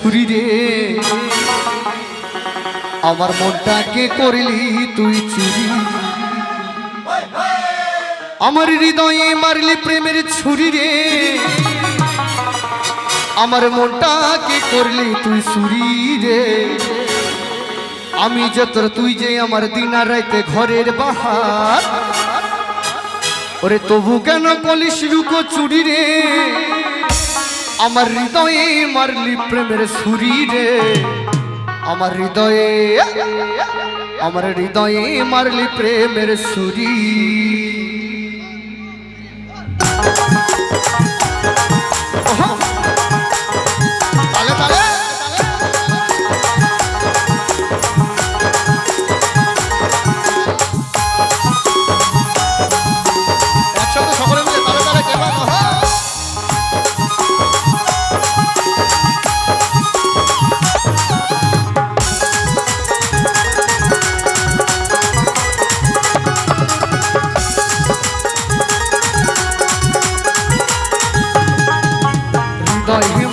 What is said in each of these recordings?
ছুরি রে আমার মনটাকে করলি তুই চুরি আমার হৃদয়ে মারলি প্রেমের ছুরি রে আমার মনটাকে করলি তুই চুরি রে আমি যে তোর তুই যে আমার দিন আর রাইতে ঘরের বাহার ওরে তবু কেন কলিস লুকো চুরি রে আমার হৃদয়ে মারলি প্রেমের ছুরি রে আমার হৃদয়ে মারলি প্রেমের ছুরি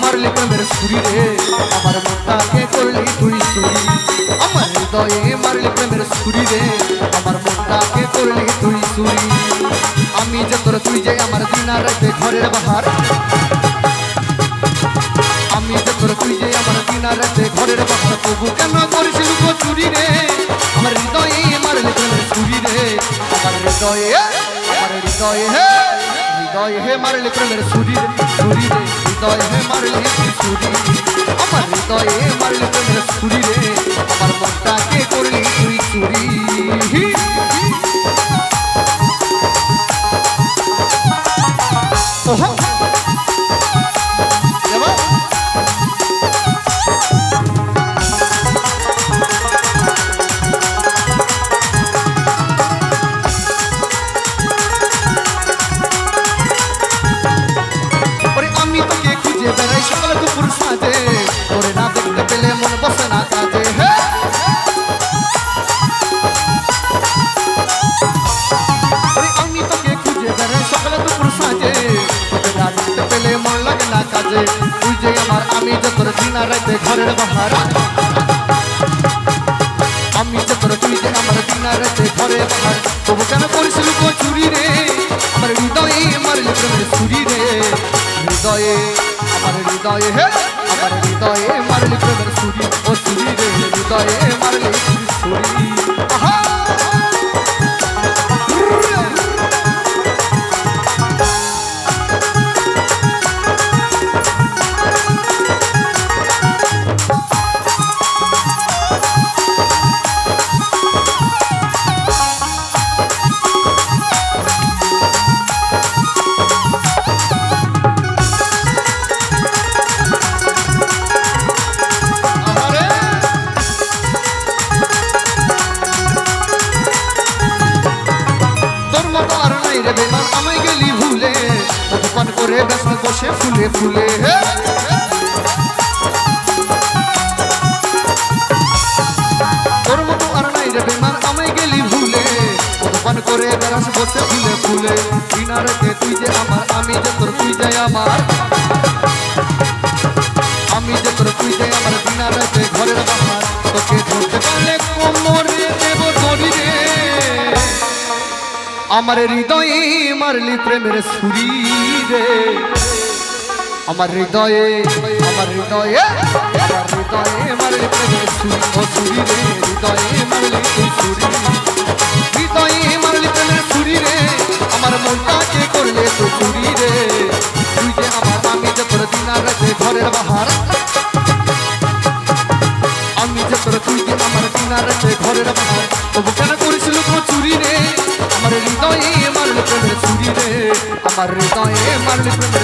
মারলি প্রেমের ছুরি রে আমার মনটাকে করলি তুই চুরি আমার হৃদয়ে মারলি প্রেমের ছুরি রে আমার মনটাকে করলি তুই চুরি আমি যে তোর তুই যে আমার দিন আর রাতে ঘরের বাহার আমি যে তোর তুই যে আমার দিন আর রাতে ঘরের বাহার তবু কেন করিস লুকো চুরি রে আমার হৃদয়ে মারলি প্রেমের ছুরি রে আমার হৃদয়ে হে মারলি প্রেমের ছুরি রে হৃদয়ে হে মারলি ছুরি আমার হৃদয়ে মারলি প্রেমের ছুরি রে আমার মনটাকে করলি তুই চুরি তুই যে আমার আমি যে তোর দিন আর রাতে ঘরের বাহার আমি যে তোর তুই যে আমার দিন আর রাতে ঘরের বাহার তবু কেন করিস লুকো চুরি রে আমার হৃদয়ে মারলি প্রেমের ছুরি রে আমার হৃদয়ে মারলি প্রেমের ছুরি ও চুরি রে হৃদয়ে মারলি ছুরি আমায় গেলি ভুলে দোকান করে ব্যস্ত বসে ফুলে ফুলে তোর মতো আর নাই রে বেমান আমায় গেলি ভুলে দোকান করে বেড়াস বসে ফুলে ফুলে কিনারেতে তুই যে আমার আমি যে তোর তুই যে আমার আমি যে তোর তুই যে আমার কিনারেতে ঘরের বাহার তোকে ধরতে পারলে কোমরে দেব দড়ি রে আমার হৃদয়ে মারলি প্রেমের ছুরি রে আমার হৃদয়ে মারলি প্রেমের ছুরি ও ছুরি রে হৃদয়ে মারলি তুই ছুরি হৃদয়ে মারলি প্রেমের ছুরি রে আমার মনটাকে করলে তুই চুরি রে তুই যে আমার আমি যে তোর দিন আর রাতে ঘরের বাহার আমি যে তোর তুই যে আমার দিন আর রাতে ঘরের বাহার তবু কেন করেছিল তো চুরি রে আমার হৃদয়ে মারলি প্রেমের ছুরি রে আমার হৃদয়ে মারলি প্রেমের